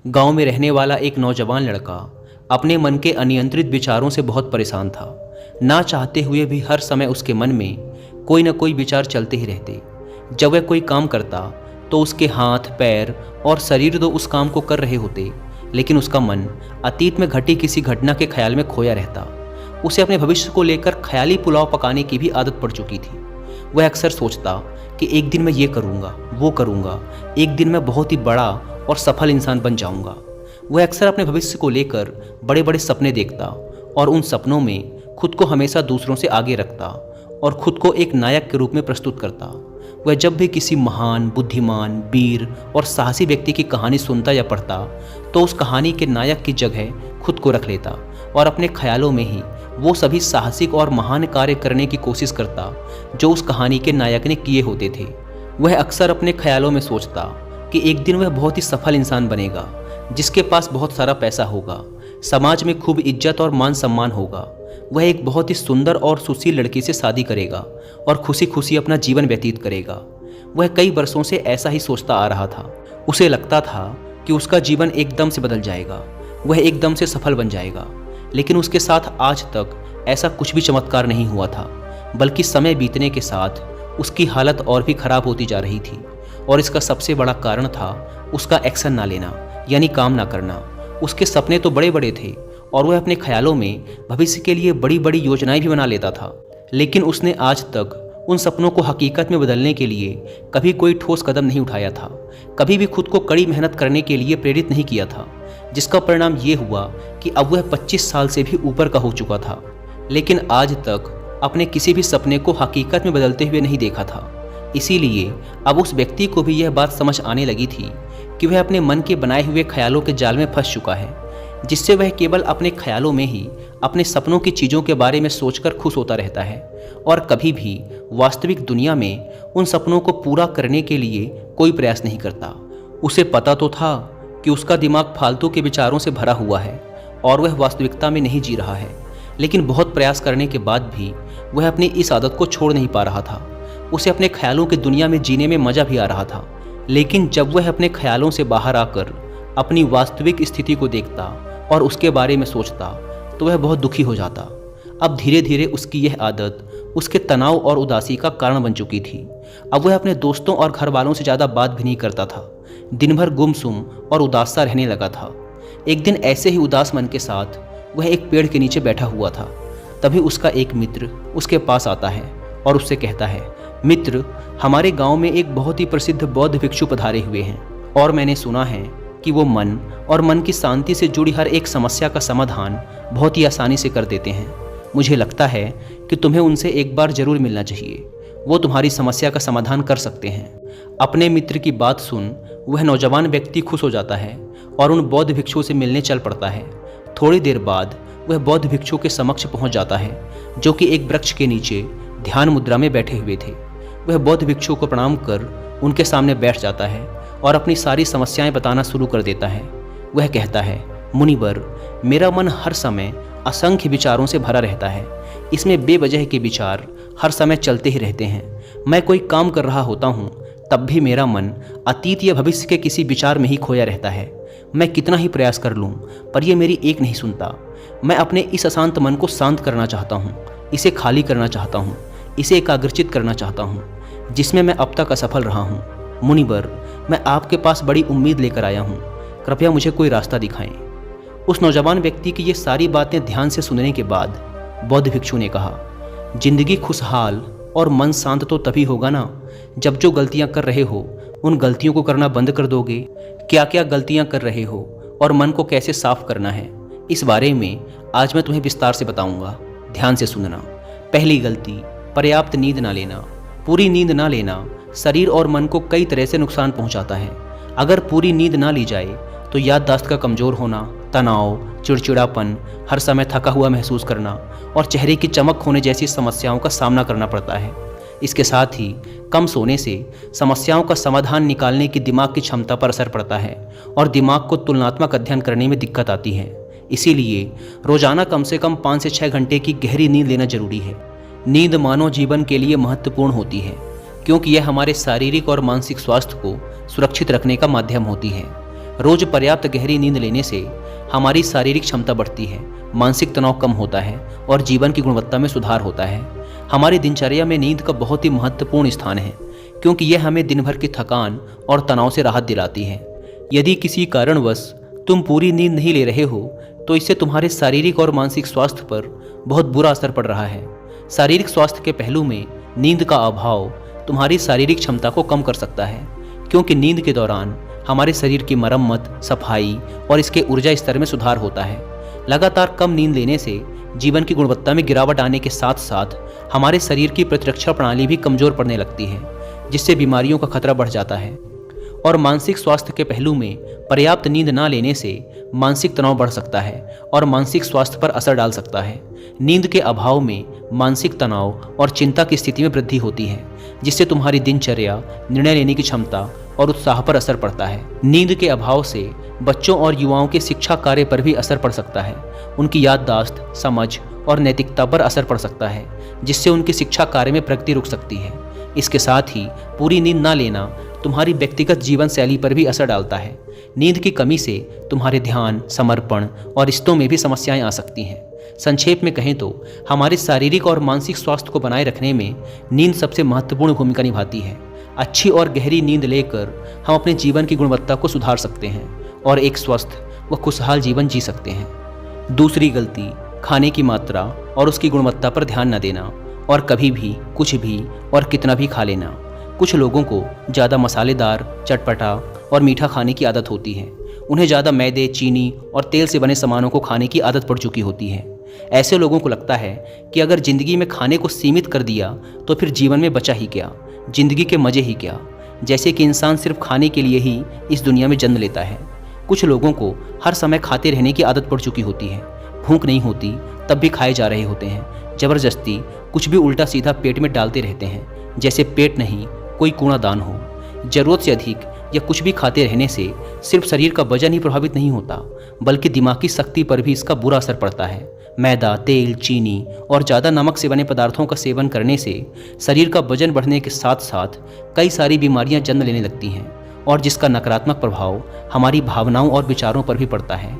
गांव में रहने वाला एक नौजवान लड़का अपने मन के अनियंत्रित विचारों से बहुत परेशान था। ना चाहते हुए भी हर समय उसके मन में कोई न कोई विचार चलते ही रहते। जब वह कोई काम करता तो उसके हाथ, पैर और शरीर तो उस काम को कर रहे होते, लेकिन उसका मन अतीत में घटी किसी घटना के ख्याल में खोया रहता। उसे अपने भविष्य को लेकर ख्याली पुलाव पकाने की भी आदत पड़ चुकी थी। वह अक्सर सोचता कि एक दिन मैं ये करूँगा, वो करूँगा, एक दिन मैं बहुत ही बड़ा और सफल इंसान बन जाऊँगा। वह अक्सर अपने भविष्य को लेकर बड़े बड़े सपने देखता और उन सपनों में खुद को हमेशा दूसरों से आगे रखता और खुद को एक नायक के रूप में प्रस्तुत करता। वह जब भी किसी महान, बुद्धिमान, वीर और साहसी व्यक्ति की कहानी सुनता या पढ़ता तो उस कहानी के नायक की जगह खुद को रख लेता और अपने ख्यालों में ही वो सभी साहसिक और महान कार्य करने की कोशिश करता जो उस कहानी के नायक ने किए होते थे। वह अक्सर अपने ख्यालों में सोचता कि एक दिन वह बहुत ही सफल इंसान बनेगा, जिसके पास बहुत सारा पैसा होगा, समाज में खूब इज्जत और मान सम्मान होगा। वह एक बहुत ही सुंदर और सुशील लड़की से शादी करेगा और खुशी खुशी अपना जीवन व्यतीत करेगा। वह कई वर्षों से ऐसा ही सोचता आ रहा था। उसे लगता था कि उसका जीवन एकदम से बदल जाएगा, वह एकदम से सफल बन जाएगा। लेकिन उसके साथ आज तक ऐसा कुछ भी चमत्कार नहीं हुआ था, बल्कि समय बीतने के साथ उसकी हालत और भी खराब होती जा रही थी। और इसका सबसे बड़ा कारण था उसका एक्शन ना लेना, यानी काम ना करना। उसके सपने तो बड़े बड़े थे और वह अपने ख्यालों में भविष्य के लिए बड़ी बड़ी योजनाएं भी बना लेता था, लेकिन उसने आज तक उन सपनों को हकीकत में बदलने के लिए कभी कोई ठोस कदम नहीं उठाया था, कभी भी खुद को कड़ी मेहनत करने के लिए प्रेरित नहीं किया था। जिसका परिणाम ये हुआ कि अब वह 25 साल से भी ऊपर का हो चुका था, लेकिन आज तक अपने किसी भी सपने को हकीकत में बदलते हुए नहीं देखा था। इसीलिए अब उस व्यक्ति को भी यह बात समझ आने लगी थी कि वह अपने मन के बनाए हुए ख्यालों के जाल में फंस चुका है, जिससे वह केवल अपने ख्यालों में ही अपने सपनों की चीज़ों के बारे में सोचकर खुश होता रहता है और कभी भी वास्तविक दुनिया में उन सपनों को पूरा करने के लिए कोई प्रयास नहीं करता। उसे पता तो था कि उसका दिमाग फालतू के विचारों से भरा हुआ है और वह वास्तविकता में नहीं जी रहा है, लेकिन बहुत प्रयास करने के बाद भी वह अपनी इस आदत को छोड़ नहीं पा रहा था। उसे अपने ख्यालों की दुनिया में जीने में मज़ा भी आ रहा था, लेकिन जब वह अपने ख्यालों से बाहर आकर अपनी वास्तविक स्थिति को देखता और उसके बारे में सोचता तो वह बहुत दुखी हो जाता। अब धीरे धीरे उसकी यह आदत उसके तनाव और उदासी का कारण बन चुकी थी। अब वह अपने दोस्तों और घर वालों से ज़्यादा बात भी नहीं करता था, दिन भर गुमसुम और उदास सा रहने लगा था। एक दिन ऐसे ही उदास मन के साथ वह एक पेड़ के नीचे बैठा हुआ था। तभी उसका एक मित्र उसके पास आता है और उससे कहता है, मित्र, हमारे गांव में एक बहुत ही प्रसिद्ध बौद्ध भिक्षु पधारे हुए हैं और मैंने सुना है कि वो मन और मन की शांति से जुड़ी हर एक समस्या का समाधान बहुत ही आसानी से कर देते हैं। मुझे लगता है कि तुम्हें उनसे एक बार जरूर मिलना चाहिए, वो तुम्हारी समस्या का समाधान कर सकते हैं। अपने मित्र की बात सुन वह नौजवान व्यक्ति खुश हो जाता है और उन बौद्ध भिक्षु से मिलने चल पड़ता है। थोड़ी देर बाद वह बौद्ध भिक्षु के समक्ष पहुंच जाता है, जो कि एक वृक्ष के नीचे ध्यान मुद्रा में बैठे हुए थे। वह बौद्ध भिक्षु को प्रणाम कर उनके सामने बैठ जाता है और अपनी सारी समस्याएं बताना शुरू कर देता है। वह कहता है, मुनिवर, मेरा मन हर समय असंख्य विचारों से भरा रहता है। इसमें बेवजह के विचार हर समय चलते ही रहते हैं। मैं कोई काम कर रहा होता हूँ तब भी मेरा मन अतीत या भविष्य के किसी विचार में ही खोया रहता है। मैं कितना ही प्रयास कर लूँ पर यह मेरी एक नहीं सुनता। मैं अपने इस अशांत मन को शांत करना चाहता हूँ, इसे खाली करना चाहता हूँ, इसे एकाग्रचित करना चाहता हूँ, जिसमें मैं अब तक असफल रहा हूँ। मुनिवर, मैं आपके पास बड़ी उम्मीद लेकर आया हूँ, कृपया मुझे कोई रास्ता दिखाएं। उस नौजवान व्यक्ति की ये सारी बातें ध्यान से सुनने के बाद बौद्ध भिक्षु ने कहा, जिंदगी खुशहाल और मन शांत तो तभी होगा ना जब जो गलतियाँ कर रहे हो उन गलतियों को करना बंद कर दोगे। क्या क्या गलतियाँ कर रहे हो और मन को कैसे साफ करना है, इस बारे में आज मैं तुम्हें विस्तार से बताऊंगा। ध्यान से सुनना। पहली गलती, पर्याप्त नींद ना लेना। पूरी नींद ना लेना शरीर और मन को कई तरह से नुकसान पहुंचाता है। अगर पूरी नींद ना ली जाए तो याददाश्त का कमज़ोर होना, तनाव, चिड़चिड़ापन, हर समय थका हुआ महसूस करना और चेहरे की चमक होने जैसी समस्याओं का सामना करना पड़ता है। इसके साथ ही कम सोने से समस्याओं का समाधान निकालने की दिमाग की क्षमता पर असर पड़ता है और दिमाग को तुलनात्मक अध्ययन करने में दिक्कत आती है। इसीलिए रोजाना कम से कम 5 से 6 घंटे की गहरी नींद लेना जरूरी है। नींद मानव जीवन के लिए महत्वपूर्ण होती है क्योंकि यह हमारे शारीरिक और मानसिक स्वास्थ्य को सुरक्षित रखने का माध्यम होती है। रोज पर्याप्त गहरी नींद लेने से हमारी शारीरिक क्षमता बढ़ती है, मानसिक तनाव कम होता है और जीवन की गुणवत्ता में सुधार होता है। हमारी दिनचर्या में नींद का बहुत ही महत्वपूर्ण स्थान है, क्योंकि यह हमें दिन भर की थकान और तनाव से राहत दिलाती है। यदि किसी कारणवश तुम पूरी नींद नहीं ले रहे हो तो इससे तुम्हारे शारीरिक और मानसिक स्वास्थ्य पर बहुत बुरा असर पड़ रहा है। शारीरिक स्वास्थ्य के पहलू में नींद का अभाव तुम्हारी शारीरिक क्षमता को कम कर सकता है, क्योंकि नींद के दौरान हमारे शरीर की मरम्मत, सफाई और इसके ऊर्जा स्तर में सुधार होता है। लगातार कम नींद लेने से जीवन की गुणवत्ता में गिरावट आने के साथ साथ हमारे शरीर की प्रतिरक्षा प्रणाली भी कमजोर पड़ने लगती है, जिससे बीमारियों का खतरा बढ़ जाता है। और मानसिक स्वास्थ्य के पहलू में पर्याप्त नींद ना लेने से मानसिक तनाव बढ़ सकता है और मानसिक स्वास्थ्य पर असर डाल सकता है। नींद के अभाव में मानसिक तनाव और चिंता की स्थिति में वृद्धि होती है, जिससे तुम्हारी दिनचर्या, निर्णय लेने की क्षमता और उत्साह पर असर पड़ता है। नींद के अभाव से बच्चों और युवाओं के शिक्षा कार्य पर भी असर पड़ सकता है। उनकी याददाश्त, समझ और नैतिकता पर असर पड़ सकता है, जिससे उनकी शिक्षा कार्य में प्रगति रुक सकती है। इसके साथ ही पूरी नींद ना लेना तुम्हारी व्यक्तिगत जीवन शैली पर भी असर डालता है। नींद की कमी से तुम्हारे ध्यान, समर्पण और रिश्तों में भी समस्याएं आ सकती हैं। संक्षेप में कहें तो हमारे शारीरिक और मानसिक स्वास्थ्य को बनाए रखने में नींद सबसे महत्वपूर्ण भूमिका निभाती है। अच्छी और गहरी नींद लेकर हम अपने जीवन की गुणवत्ता को सुधार सकते हैं और एक स्वस्थ व खुशहाल जीवन जी सकते हैं। दूसरी गलती, खाने की मात्रा और उसकी गुणवत्ता पर ध्यान न देना और कभी भी कुछ भी और कितना भी खा लेना। कुछ लोगों को ज़्यादा मसालेदार, चटपटा और मीठा खाने की आदत होती है। उन्हें ज़्यादा मैदे, चीनी और तेल से बने सामानों को खाने की आदत पड़ चुकी होती है। ऐसे लोगों को लगता है कि अगर ज़िंदगी में खाने को सीमित कर दिया तो फिर जीवन में बचा ही क्या, ज़िंदगी के मज़े ही क्या, जैसे कि इंसान सिर्फ खाने के लिए ही इस दुनिया में जन्म लेता है। कुछ लोगों को हर समय खाते रहने की आदत पड़ चुकी होती है। भूख नहीं होती तब भी खाए जा रहे होते हैं। ज़बरदस्ती कुछ भी उल्टा सीधा पेट में डालते रहते हैं, जैसे पेट नहीं कोई कूड़ादान हो। ज़रूरत से अधिक या कुछ भी खाते रहने से सिर्फ शरीर का वजन ही प्रभावित नहीं होता, बल्कि दिमागी शक्ति पर भी इसका बुरा असर पड़ता है। मैदा, तेल, चीनी और ज़्यादा नमक से बने पदार्थों का सेवन करने से शरीर का वजन बढ़ने के साथ साथ कई सारी बीमारियां जन्म लेने लगती हैं, और जिसका नकारात्मक प्रभाव हमारी भावनाओं और विचारों पर भी पड़ता है,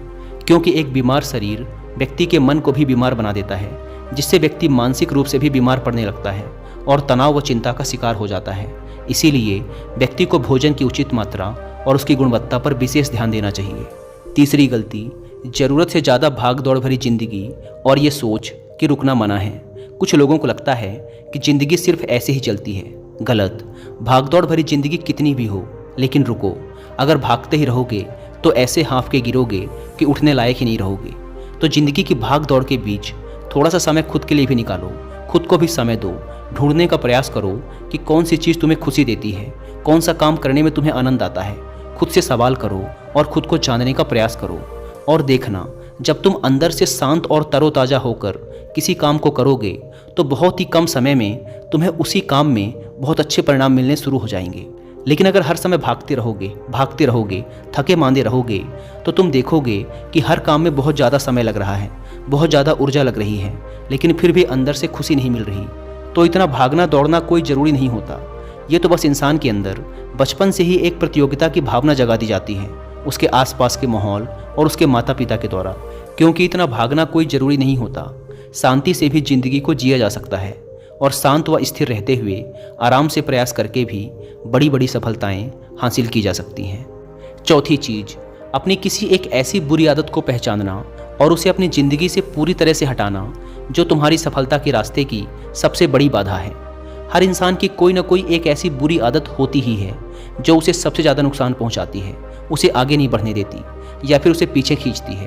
क्योंकि एक बीमार शरीर व्यक्ति के मन को भी बीमार बना देता है, जिससे व्यक्ति मानसिक रूप से भी बीमार पड़ने लगता है और तनाव व चिंता का शिकार हो जाता है। इसीलिए व्यक्ति को भोजन की उचित मात्रा और उसकी गुणवत्ता पर विशेष ध्यान देना चाहिए। तीसरी गलती, ज़रूरत से ज़्यादा भाग दौड़ भरी जिंदगी और ये सोच कि रुकना मना है। कुछ लोगों को लगता है कि ज़िंदगी सिर्फ ऐसे ही चलती है। गलत। भाग दौड़ भरी जिंदगी कितनी भी हो, लेकिन रुको। अगर भागते ही रहोगे तो ऐसे हाँफ के गिरोगे कि उठने लायक ही नहीं रहोगे। तो ज़िंदगी की भाग दौड़ के बीच थोड़ा सा समय खुद के लिए भी निकालो, खुद को भी समय दो। ढूंढने का प्रयास करो कि कौन सी चीज़ तुम्हें खुशी देती है, कौन सा काम करने में तुम्हें आनंद आता है। खुद से सवाल करो और खुद को जानने का प्रयास करो, और देखना जब तुम अंदर से शांत और तरोताज़ा होकर किसी काम को करोगे तो बहुत ही कम समय में तुम्हें उसी काम में बहुत अच्छे परिणाम मिलने शुरू हो जाएंगे। लेकिन अगर हर समय भागते रहोगे, थके मांदे रहोगे, तो तुम देखोगे कि हर काम में बहुत ज़्यादा समय लग रहा है, बहुत ज़्यादा ऊर्जा लग रही है, लेकिन फिर भी अंदर से खुशी नहीं मिल रही। तो इतना भागना दौड़ना कोई ज़रूरी नहीं होता। ये तो बस इंसान के अंदर बचपन से ही एक प्रतियोगिता की भावना जगा दी जाती है, उसके आसपास के माहौल और उसके माता पिता के द्वारा। क्योंकि इतना भागना कोई ज़रूरी नहीं होता। शांति से भी ज़िंदगी को जिया जा सकता है, और शांत व स्थिर रहते हुए आराम से प्रयास करके भी बड़ी बड़ी सफलताएं हासिल की जा सकती हैं। चौथी चीज़, अपनी किसी एक ऐसी बुरी आदत को पहचानना और उसे अपनी ज़िंदगी से पूरी तरह से हटाना जो तुम्हारी सफलता के रास्ते की सबसे बड़ी बाधा है। हर इंसान की कोई ना कोई एक ऐसी बुरी आदत होती ही है जो उसे सबसे ज़्यादा नुकसान पहुंचाती है, उसे आगे नहीं बढ़ने देती या फिर उसे पीछे खींचती है।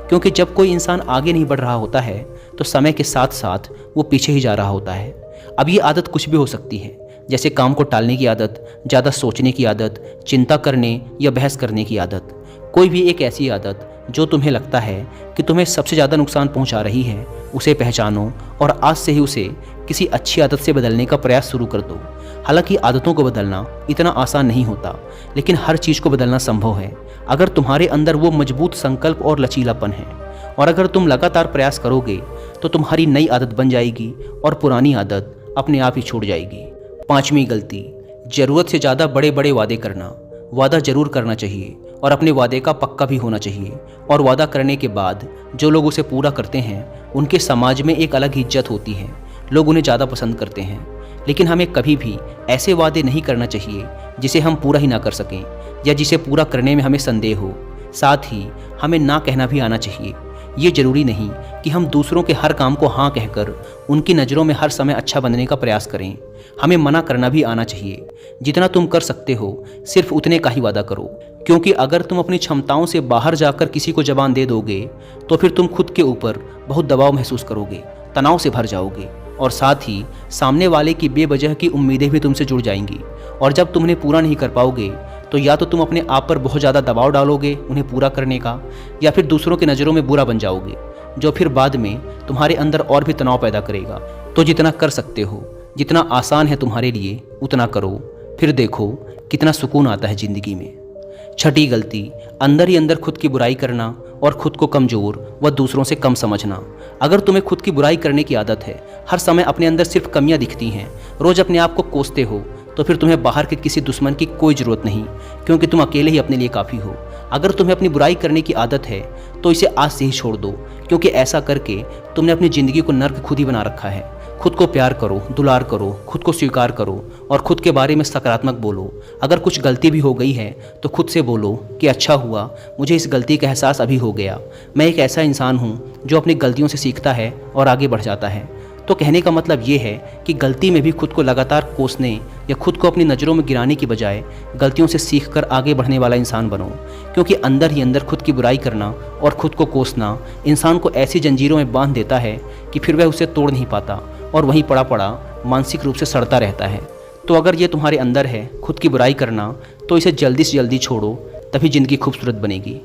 क्योंकि जब कोई इंसान आगे नहीं बढ़ रहा होता है तो समय के साथ साथ वो पीछे ही जा रहा होता है। अब ये आदत कुछ भी हो सकती है, जैसे काम को टालने की आदत, ज़्यादा सोचने की आदत, चिंता करने या बहस करने की आदत। कोई भी एक ऐसी आदत जो तुम्हें लगता है कि तुम्हें सबसे ज़्यादा नुकसान पहुंचा रही है, उसे पहचानो और आज से ही उसे किसी अच्छी आदत से बदलने का प्रयास शुरू कर दो। हालांकि आदतों को बदलना इतना आसान नहीं होता, लेकिन हर चीज़ को बदलना संभव है अगर तुम्हारे अंदर वो मजबूत संकल्प और लचीलापन है। और अगर तुम लगातार प्रयास करोगे तो तुम्हारी नई आदत बन जाएगी और पुरानी आदत अपने आप ही छूट जाएगी। पांचवी गलती, ज़रूरत से ज़्यादा बड़े बड़े वादे करना। वादा जरूर करना चाहिए और अपने वादे का पक्का भी होना चाहिए। और वादा करने के बाद जो लोग उसे पूरा करते हैं उनके समाज में एक अलग इज्जत होती है, लोग उन्हें ज़्यादा पसंद करते हैं। लेकिन हमें कभी भी ऐसे वादे नहीं करना चाहिए जिसे हम पूरा ही ना कर सकें या जिसे पूरा करने में हमें संदेह हो। साथ ही हमें ना कहना भी आना चाहिए। ये ज़रूरी नहीं कि हम दूसरों के हर काम को हाँ कहकर उनकी नज़रों में हर समय अच्छा बनने का प्रयास करें। हमें मना करना भी आना चाहिए। जितना तुम कर सकते हो सिर्फ उतने का ही वादा करो, क्योंकि अगर तुम अपनी क्षमताओं से बाहर जाकर किसी को जबान दे दोगे तो फिर तुम खुद के ऊपर बहुत दबाव महसूस करोगे, तनाव से भर जाओगे और साथ ही सामने वाले की बेवजह की उम्मीदें भी तुमसे जुड़ जाएंगी। और जब तुम उन्हें पूरा नहीं कर पाओगे तो या तो तुम अपने आप पर बहुत ज़्यादा दबाव डालोगे उन्हें पूरा करने का, या फिर दूसरों की नज़रों में बुरा बन जाओगे, जो फिर बाद में तुम्हारे अंदर और भी तनाव पैदा करेगा। तो जितना कर सकते हो, जितना आसान है तुम्हारे लिए, उतना करो, फिर देखो कितना सुकून आता है ज़िंदगी में। छठी गलती, अंदर ही अंदर खुद की बुराई करना और खुद को कमज़ोर व दूसरों से कम समझना। अगर तुम्हें खुद की बुराई करने की आदत है, हर समय अपने अंदर सिर्फ कमियां दिखती हैं, रोज़ अपने आप को कोसते हो, तो फिर तुम्हें बाहर के किसी दुश्मन की कोई ज़रूरत नहीं, क्योंकि तुम अकेले ही अपने लिए काफ़ी हो। अगर तुम्हें अपनी बुराई करने की आदत है तो इसे आज से ही छोड़ दो, क्योंकि ऐसा करके तुमने अपनी ज़िंदगी को नर्क खुद ही बना रखा है। खुद को प्यार करो, दुलार करो, खुद को स्वीकार करो और खुद के बारे में सकारात्मक बोलो। अगर कुछ गलती भी हो गई है तो खुद से बोलो कि अच्छा हुआ, मुझे इस गलती का एहसास अभी हो गया। मैं एक ऐसा इंसान हूँ जो अपनी गलतियों से सीखता है और आगे बढ़ जाता है। तो कहने का मतलब ये है कि गलती में भी खुद को लगातार कोसने या खुद को अपनी नज़रों में गिराने की बजाय गलतियों से सीखकर आगे बढ़ने वाला इंसान बनो, क्योंकि अंदर ही अंदर खुद की बुराई करना और खुद को कोसना इंसान को ऐसी जंजीरों में बांध देता है कि फिर वह उसे तोड़ नहीं पाता और वहीं पड़ा पड़ा मानसिक रूप से सड़ता रहता है। तो अगर ये तुम्हारे अंदर है खुद की बुराई करना, तो इसे जल्दी से जल्दी छोड़ो, तभी ज़िंदगी खूबसूरत बनेगी।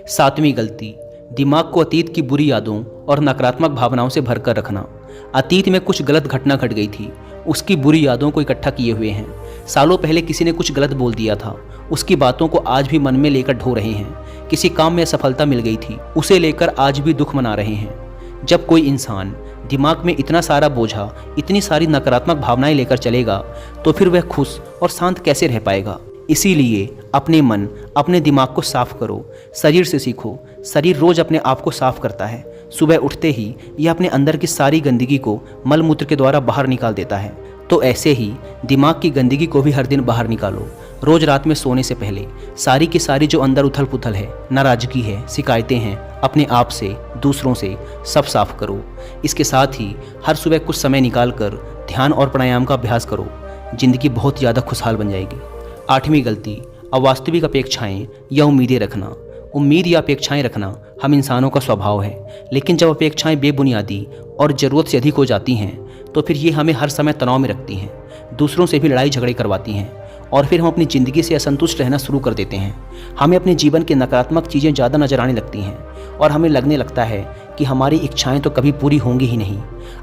सातवीं गलती, दिमाग को अतीत की बुरी यादों और नकारात्मक भावनाओं से भरकर रखना। अतीत में कुछ गलत घटना घट गई थी, उसकी बुरी यादों को इकट्ठा किए हुए हैं। सालों पहले किसी ने कुछ गलत बोल दिया था, उसकी बातों को आज भी मन में लेकर ढो रहे हैं। किसी काम में असफलता मिल गई थी, उसे लेकर आज भी दुख मना रहे हैं। जब कोई इंसान दिमाग में इतना सारा बोझा, इतनी सारी नकारात्मक भावनाएं लेकर चलेगा तो फिर वह खुश और शांत कैसे रह पाएगा। इसीलिए अपने मन, अपने दिमाग को साफ करो। शरीर से सीखो। शरीर रोज अपने आप को साफ करता है। सुबह उठते ही यह अपने अंदर की सारी गंदगी को मल मूत्र के द्वारा बाहर निकाल देता है। तो ऐसे ही दिमाग की गंदगी को भी हर दिन बाहर निकालो। रोज रात में सोने से पहले सारी की सारी जो अंदर उथल पुथल है, नाराजगी है, शिकायतें हैं, अपने आप से, दूसरों से, सब साफ करो। इसके साथ ही हर सुबह कुछ समय निकाल कर ध्यान और प्राणायाम का अभ्यास करो। जिंदगी बहुत ज़्यादा खुशहाल बन जाएगी। आठवीं गलती, अवास्तविक अपेक्षाएं या उम्मीदें रखना। उम्मीद या अपेक्षाएं रखना हम इंसानों का स्वभाव है, लेकिन जब अपेक्षाएं बेबुनियादी और ज़रूरत से अधिक हो जाती हैं तो फिर ये हमें हर समय तनाव में रखती हैं, दूसरों से भी लड़ाई झगड़े करवाती हैं और फिर हम अपनी ज़िंदगी से असंतुष्ट रहना शुरू कर देते हैं। हमें अपने जीवन के नकारात्मक चीज़ें ज़्यादा नजर आने लगती हैं और हमें लगने लगता है कि हमारी इच्छाएं तो कभी पूरी होंगी ही नहीं।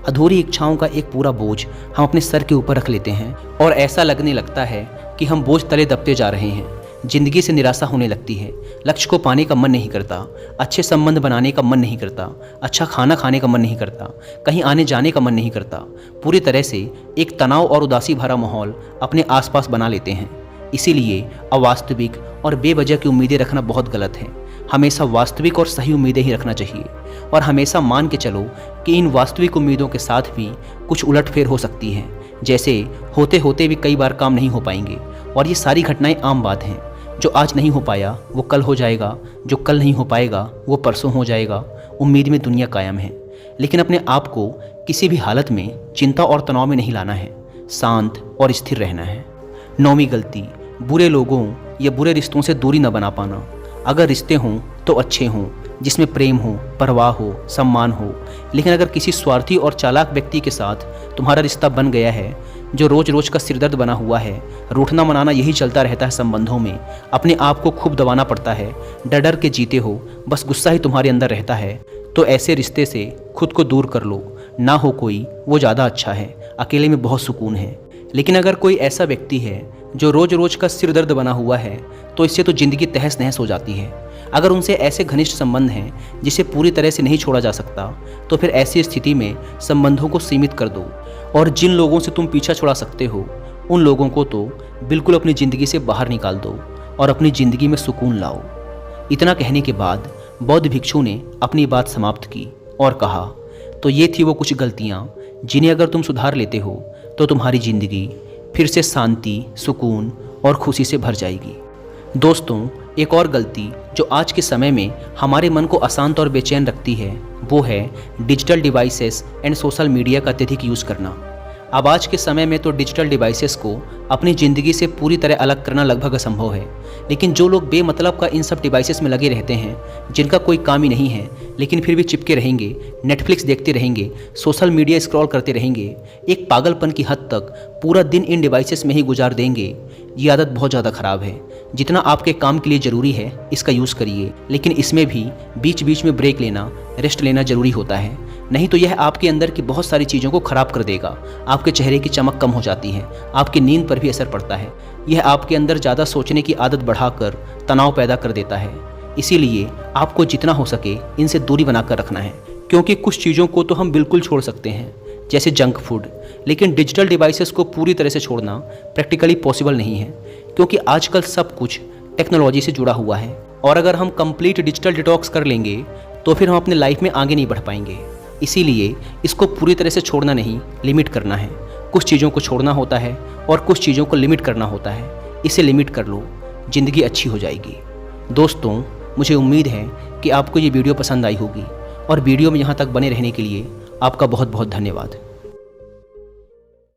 अधूरी इच्छाओं का एक पूरा बोझ हम अपने सर के ऊपर रख लेते हैं और ऐसा लगने लगता है कि हम बोझ तले दबते जा रहे हैं। जिंदगी से निराशा होने लगती है। लक्ष्य को पाने का मन नहीं करता, अच्छे संबंध बनाने का मन नहीं करता, अच्छा खाना खाने का मन नहीं करता, कहीं आने जाने का मन नहीं करता। पूरी तरह से एक तनाव और उदासी भरा माहौल अपने आसपास बना लेते हैं। इसीलिए अवास्तविक और बेवजह की उम्मीदें रखना बहुत गलत है। हमेशा वास्तविक और सही उम्मीदें ही रखना चाहिए और हमेशा मान के चलो कि इन वास्तविक उम्मीदों के साथ भी कुछ उलटफेर हो सकती है। जैसे होते होते भी कई बार काम नहीं हो पाएंगे और ये सारी घटनाएं आम बात हैं। जो आज नहीं हो पाया वो कल हो जाएगा, जो कल नहीं हो पाएगा वो परसों हो जाएगा। उम्मीद में दुनिया कायम है, लेकिन अपने आप को किसी भी हालत में चिंता और तनाव में नहीं लाना है। शांत और स्थिर रहना है। नौवीं गलती, बुरे लोगों या बुरे रिश्तों से दूरी न बना पाना। अगर रिश्ते हों तो अच्छे हों, जिसमें प्रेम हो, परवाह हो, सम्मान हो, लेकिन अगर किसी स्वार्थी और चालाक व्यक्ति के साथ तुम्हारा रिश्ता बन गया है जो रोज रोज का सिरदर्द बना हुआ है, रूठना मनाना यही चलता रहता है संबंधों में, अपने आप को खूब दबाना पड़ता है, डर डर के जीते हो, बस गुस्सा ही तुम्हारे अंदर रहता है, तो ऐसे रिश्ते से खुद को दूर कर लो। ना हो कोई वो ज़्यादा अच्छा है, अकेले में बहुत सुकून है। लेकिन अगर कोई ऐसा व्यक्ति है जो रोज रोज का सिर दर्द बना हुआ है तो इससे तो ज़िंदगी तहस नहस हो जाती है। अगर उनसे ऐसे घनिष्ठ संबंध हैं जिसे पूरी तरह से नहीं छोड़ा जा सकता तो फिर ऐसी स्थिति में संबंधों को सीमित कर दो और जिन लोगों से तुम पीछा छुड़ा सकते हो उन लोगों को तो बिल्कुल अपनी ज़िंदगी से बाहर निकाल दो और अपनी ज़िंदगी में सुकून लाओ। इतना कहने के बाद बौद्ध भिक्षु ने अपनी बात समाप्त की और कहा, तो ये थी वो कुछ गलतियाँ जिन्हें अगर तुम सुधार लेते हो तो तुम्हारी ज़िंदगी फिर से शांति, सुकून और खुशी से भर जाएगी। दोस्तों, एक और गलती जो आज के समय में हमारे मन को अशांत और बेचैन रखती है वो है digital devices and social media का अत्यधिक यूज़ करना। अब आज के समय में तो डिजिटल डिवाइसेस को अपनी ज़िंदगी से पूरी तरह अलग करना लगभग असंभव है, लेकिन जो लोग बेमतलब का इन सब डिवाइसेस में लगे रहते हैं, जिनका कोई काम ही नहीं है लेकिन फिर भी चिपके रहेंगे, नेटफ्लिक्स देखते रहेंगे, सोशल मीडिया स्क्रॉल करते रहेंगे, एक पागलपन की हद तक पूरा दिन इन डिवाइसेस में ही गुजार देंगे, ये आदत बहुत ज़्यादा ख़राब है। जितना आपके काम के लिए ज़रूरी है इसका यूज़ करिए, लेकिन इसमें भी बीच बीच में ब्रेक लेना, रेस्ट लेना ज़रूरी होता है, नहीं तो यह आपके अंदर की बहुत सारी चीज़ों को ख़राब कर देगा। आपके चेहरे की चमक कम हो जाती है, आपकी नींद पर भी असर पड़ता है, यह आपके अंदर ज़्यादा सोचने की आदत बढ़ाकर तनाव पैदा कर देता है। इसीलिए आपको जितना हो सके इनसे दूरी बनाकर रखना है, क्योंकि कुछ चीज़ों को तो हम बिल्कुल छोड़ सकते हैं जैसे जंक फूड, लेकिन डिजिटल डिवाइसेस को पूरी तरह से छोड़ना प्रैक्टिकली पॉसिबल नहीं है, क्योंकि आजकल सब कुछ टेक्नोलॉजी से जुड़ा हुआ है और अगर हम कंप्लीट डिजिटल डिटॉक्स कर लेंगे तो फिर हम अपने लाइफ में आगे नहीं बढ़ पाएंगे। इसीलिए इसको पूरी तरह से छोड़ना नहीं, लिमिट करना है। कुछ चीज़ों को छोड़ना होता है और कुछ चीज़ों को लिमिट करना होता है, इसे लिमिट कर लो, ज़िंदगी अच्छी हो जाएगी। दोस्तों, मुझे उम्मीद है कि आपको ये वीडियो पसंद आई होगी और वीडियो में यहाँ तक बने रहने के लिए आपका बहुत बहुत धन्यवाद।